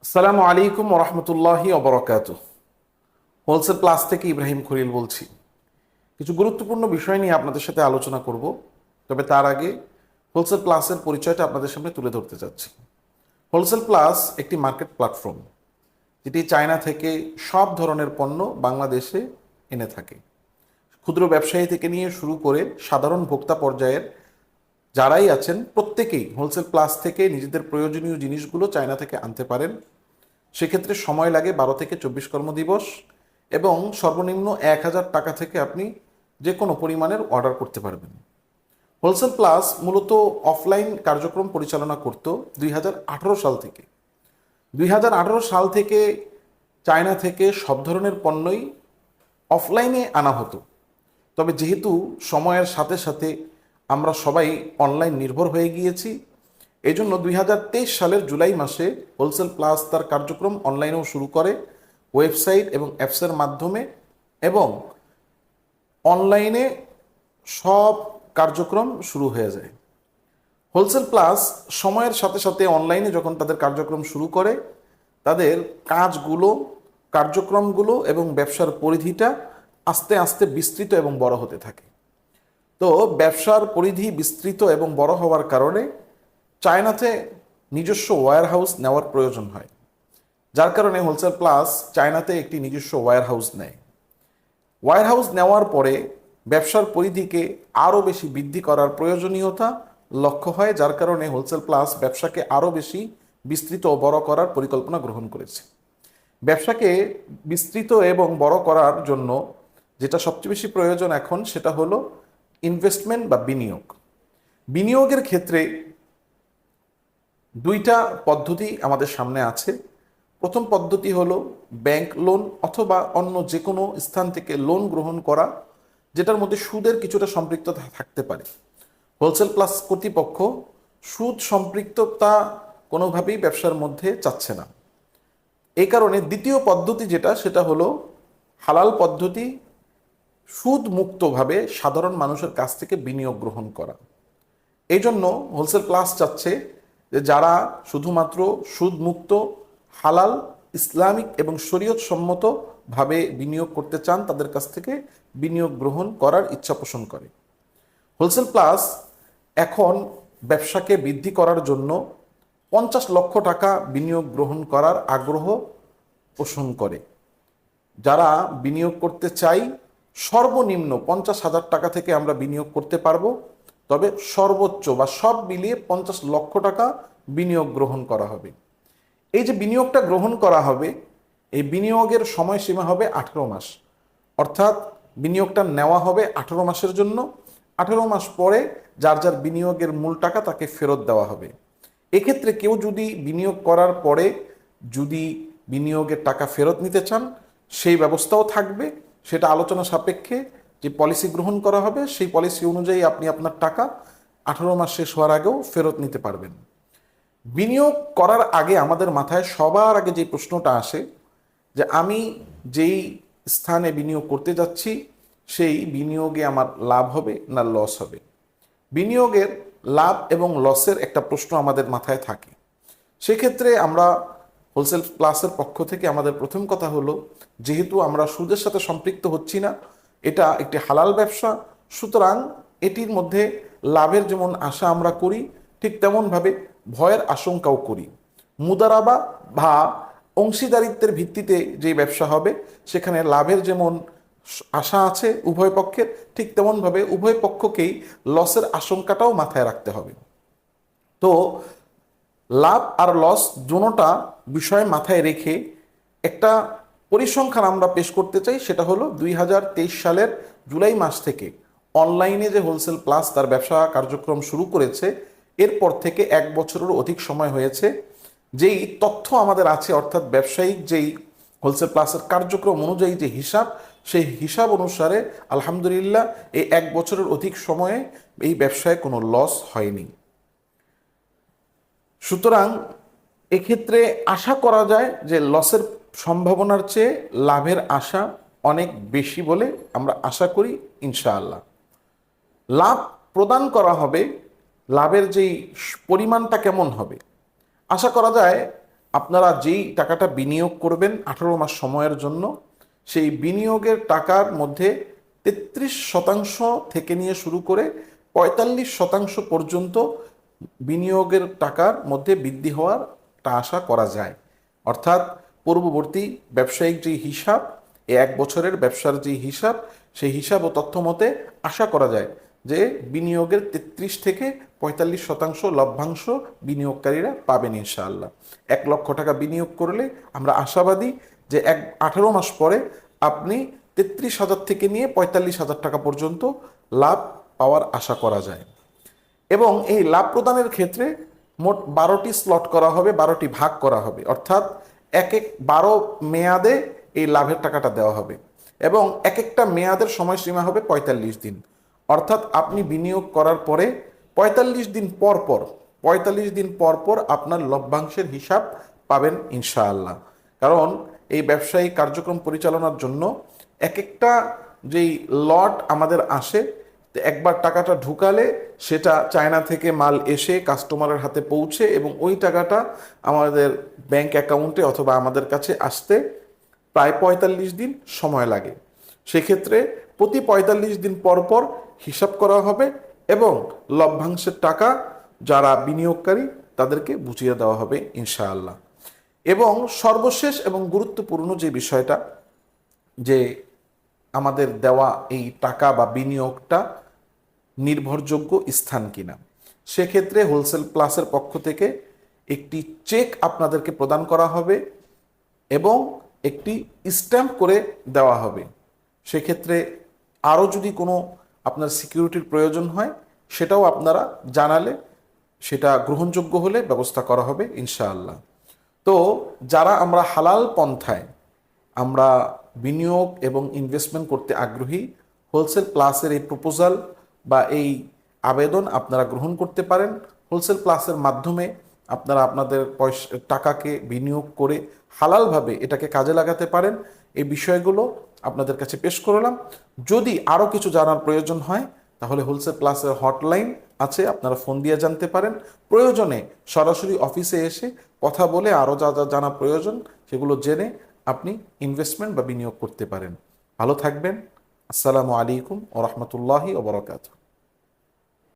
আসসালামু আলাইকুম ওরহমতুল্লাহি অবরাকাতুহ। হোলসেল প্লাস থেকে ইব্রাহিম খলিল বলছি। কিছু গুরুত্বপূর্ণ বিষয় নিয়ে আপনাদের সাথে আলোচনা করব, তবে তার আগে হোলসেল প্লাসের পরিচয়টা আপনাদের সামনে তুলে ধরতে চাচ্ছি। হোলসেল প্লাস একটি মার্কেট প্ল্যাটফর্ম, যেটি চায়না থেকে সব ধরনের পণ্য বাংলাদেশে এনে থাকে। ক্ষুদ্র ব্যবসায়ী থেকে নিয়ে শুরু করে সাধারণ ভোক্তা পর্যায়ের যারাই আছেন প্রত্যেকেই হোলসেল প্লাস থেকে নিজেদের প্রয়োজনীয় জিনিসগুলো চায়না থেকে আনতে পারেন। সেক্ষেত্রে সময় লাগে 12 থেকে 24 কর্মদিবস এবং সর্বনিম্ন 1000 টাকা থেকে আপনি যে কোনো পরিমাণের অর্ডার করতে পারবেন। হোলসেল প্লাস মূলত অফলাইন কার্যক্রম পরিচালনা করত 2018 সাল থেকে। 2018 সাল থেকে চায়না থেকে সব ধরনের পণ্যই অফলাইনে আনা হতো। তবে যেহেতু সময়ের সাথে সাথে আমরা সবাই অনলাইন নির্ভর হয়ে গিয়েছি, এই জন্য 2023 সালের জুলাই মাসে হোলসেল প্লাস তার কার্যক্রম অনলাইনেও শুরু করে, ওয়েবসাইট এবং অ্যাপসের মাধ্যমে, এবং অনলাইনে সব কার্যক্রম শুরু হয়ে যায়। হোলসেল প্লাস সময়ের সাথে সাথে অনলাইনে যখন তাদের কার্যক্রম শুরু করে, তাদের কাজগুলো, কার্যক্রমগুলো এবং ব্যবসার পরিধিটা আস্তে আস্তে বিস্তৃত এবং বড় হতে থাকে। তো ব্যবসার পরিধি বিস্তৃত এবং বড় হওয়ার কারণে চায়নাতে নিজস্ব ওয়্যার হাউস নেওয়ার প্রয়োজন হয়, যার কারণে হোলসেল প্লাস চায়নাতে একটি নিজস্ব ওয়্যার হাউস নেয়। ওয়্যার হাউস নেওয়ার পরে ব্যবসার পরিধিকে আরও বেশি বৃদ্ধি করার প্রয়োজনীয়তা লক্ষ্য হয়, যার কারণে হোলসেল প্লাস ব্যবসাকে আরও বেশি বিস্তৃত ও বড় করার পরিকল্পনা গ্রহণ করেছে। ব্যবসাকে বিস্তৃত এবং বড় করার জন্য যেটা সবচেয়ে বেশি প্রয়োজন এখন, সেটা হলো ইনভেস্টমেন্ট বা বিনিয়োগ। বিনিয়োগের ক্ষেত্রে দুইটা পদ্ধতি আমাদের সামনে আছে। প্রথম পদ্ধতি হলো ব্যাংক লোন অথবা অন্য যে কোনো স্থান থেকে লোন গ্রহণ করা, যেটার মধ্যে সুদের কিছুটা সম্পৃক্ততা থাকতে পারে। হোলসেল প্লাস কর্তৃপক্ষ সুদ সম্পৃক্ততা কোনোভাবেই ব্যবসার মধ্যে চাচ্ছে না। এই কারণে দ্বিতীয় পদ্ধতি যেটা, সেটা হলো হালাল পদ্ধতি, সুদ মুক্তভাবে সাধারণ মানুষের কাছ থেকে বিনিয়োগ গ্রহণ করা। এই জন্য হোলসেল প্লাস চাচ্ছে যে যারা শুধুমাত্র সুদমুক্ত, হালাল, ইসলামিক এবং শরীয়ত সম্মতভাবে বিনিয়োগ করতে চান, তাদের কাছ থেকে বিনিয়োগ গ্রহণ করার ইচ্ছা পোষণ করে। হোলসেল প্লাস এখন ব্যবসাকে বৃদ্ধি করার জন্য 50 লক্ষ টাকা বিনিয়োগ গ্রহণ করার আগ্রহ পোষণ করে। যারা বিনিয়োগ করতে চাই, সর্বনিম্ন 50,000 টাকা থেকে আমরা বিনিয়োগ করতে পারবো, তবে সর্বোচ্চ বা সব মিলিয়ে 50 লক্ষ টাকা বিনিয়োগ গ্রহণ করা হবে। এই যে বিনিয়োগটা গ্রহণ করা হবে, এই বিনিয়োগের সময়সীমা হবে 18 মাস। অর্থাৎ বিনিয়োগটা নেওয়া হবে 18 মাসের জন্য। 18 মাস পরে যার যার বিনিয়োগের মূল টাকা তাকে ফেরত দেওয়া হবে। এক্ষেত্রে কেউ যদি বিনিয়োগ করার পরে যদি বিনিয়োগের টাকা ফেরত নিতে চান, সেই ব্যবস্থাও থাকবে। সেটা আলোচনা সাপেক্ষে যে পলিসি গ্রহণ করা হবে, সেই পলিসি অনুযায়ী আপনি আপনার টাকা 18 মাস শেষ হওয়ার আগেও ফেরত নিতে পারবেন। বিনিয়োগ করার আগে আমাদের মাথায় সবার আগে যে প্রশ্নটা আসে, যে আমি যেই স্থানে বিনিয়োগ করতে যাচ্ছি, সেই বিনিয়োগে আমার লাভ হবে না লস হবে। বিনিয়োগের লাভ এবং লসের একটা প্রশ্ন আমাদের মাথায় থাকে। সেক্ষেত্রে আমরা হোলসেল প্লাসের পক্ষ থেকে আমাদের প্রথম কথা হলো, যেহেতু আমরা সুদের সাথে সম্পৃক্ত হচ্ছি না, এটা একটি হালাল ব্যবসা, সুতরাং এটির মধ্যে লাভের যেমন আশা আমরা করি, ঠিক তেমনভাবে ভয়ের আশঙ্কাও করি। মুদারাবা বা অংশীদারিত্বের ভিত্তিতে যে ব্যবসা হবে, সেখানে লাভের যেমন আশা আছে উভয় পক্ষের, ঠিক তেমনভাবে উভয় পক্ষকেই লসের আশঙ্কাটাও মাথায় রাখতে হবে। তো লাভ আর লস দুটোটা বিষয় মাথায় রেখে একটা পরিসংখ্যান আমরা পেশ করতে চাই। সেটা হলো 2023 সালের জুলাই মাস থেকে অনলাইনে যে হোলসেল প্লাস তার ব্যবসা কার্যক্রম শুরু করেছে, এরপর থেকে 1 বছরেরও অধিক সময় হয়েছে। যেই তথ্য আমাদের আছে, অর্থাৎ ব্যবসায়িক যেই হোলসেল প্লাসের কার্যক্রম অনুযায়ী যে হিসাব, সেই হিসাব অনুসারে আলহামদুলিল্লাহ এই 1 বছরের অধিক সময়ে এই ব্যবসায় কোনো লস হয়নি। সুতরাং এক্ষেত্রে আশা করা যায় যে লসের সম্ভাবনার চেয়ে লাভের আশা অনেক বেশি বলে আমরা আশা করি ইনশাআল্লাহ। লাভ প্রদান করা হবে, লাভের যেই পরিমাণটা কেমন হবে, আশা করা যায় আপনারা যেই টাকাটা বিনিয়োগ করবেন 18 মাস সময়ের জন্য, সেই বিনিয়োগের টাকার মধ্যে 33% থেকে নিয়ে শুরু করে 45% পর্যন্ত বিনিয়োগের টাকার মধ্যে বৃদ্ধি হওয়ার আশা করা যায়। অর্থাৎ পূর্ববর্তী ব্যবসায়িক যে হিসাব, এই 1 বছরের ব্যবসার যে হিসাব, সেই হিসাব ও তথ্য মতে আশা করা যায় যে বিনিয়োগের 33 থেকে 45% লভ্যাংশ বিনিয়োগকারীরা পাবেন ইনশাআল্লাহ। 1 লক্ষ টাকা বিনিয়োগ করলে আমরা আশাবাদী যে 18 মাস পরে আপনি 33,000 থেকে নিয়ে 45,000 টাকা পর্যন্ত লাভ পাওয়ার আশা করা যায়। এবং এই লাভ প্রদানের ক্ষেত্রে মোট 12টি স্লট করা হবে, 12টি ভাগ করা হবে, অর্থাৎ 12 মেয়াদে এই লাভের টাকাটা দেওয়া হবে এবং একটা মেয়াদের সময়সীমা হবে 45 দিন। অর্থাৎ আপনি বিনিয়োগ করার পরে 45 দিন পর পর 45 দিন পর পর আপনার লভ্যাংশের হিসাব পাবেন ইনশাআল্লাহ। কারণ এই ব্যবসায়িক কার্যক্রম পরিচালনার জন্য একটা যেই লট আমাদের আসে, একবার টাকাটা ঢুকালে সেটা চায়না থেকে মাল এসে কাস্টমারের হাতে পৌঁছে এবং ওই টাকাটা আমাদের ব্যাংক অ্যাকাউন্টে অথবা আমাদের কাছে আসতে প্রায় 45 দিন সময় লাগে। সেক্ষেত্রে প্রতি 45 দিন পর পর হিসাব করা হবে এবং লভ্যাংশের টাকা যারা বিনিয়োগকারী তাদেরকে বুঝিয়ে দেওয়া হবে ইনশাআল্লাহ। এবং সর্বশেষ এবং গুরুত্বপূর্ণ যে বিষয়টা, যে আমাদের দেওয়া এই টাকা বা বিনিয়োগটা নির্ভরযোগ্য স্থান কিনা, সেক্ষেত্রে হোলসেল প্লাসের পক্ষ থেকে একটি চেক আপনাদেরকে প্রদান করা হবে এবং একটি স্ট্যাম্প করে দেওয়া হবে। সেক্ষেত্রে আরও যদি কোনো আপনার সিকিউরিটির প্রয়োজন হয় সেটাও আপনারা জানালে সেটা গ্রহণযোগ্য হলে ব্যবস্থা করা হবে ইনশাআল্লাহ। তো যারা আমরা হালাল পন্থায় আমরা বিনিয়োগ এবং ইনভেস্টমেন্ট করতে আগ্রহী, হোলসেল প্লাসের এই প্রপোজাল বা এই আবেদন আপনারা গ্রহণ করতে পারেন। হোলসেল প্লাসের মাধ্যমে আপনারা আপনাদের টাকাকে বিনিয়োগ করে হালালভাবে এটাকে কাজে লাগাতে পারেন। এই বিষয়গুলো আপনাদের কাছে পেশ করলাম। যদি আরও কিছু জানার প্রয়োজন হয় তাহলে হোলসেল প্লাসের হটলাইন আছে, আপনারা ফোন দিয়ে জানতে পারেন। প্রয়োজনে সরাসরি অফিসে এসে কথা বলে আরও যা যা জানা প্রয়োজন সেগুলো জেনে আপনি ইনভেস্টমেন্ট বা বিনিয়োগ করতে পারেন। ভালো থাকবেন। আসসালামু আলাইকুম ওয়া রাহমাতুল্লাহি ওয়া বারাকাতুহু।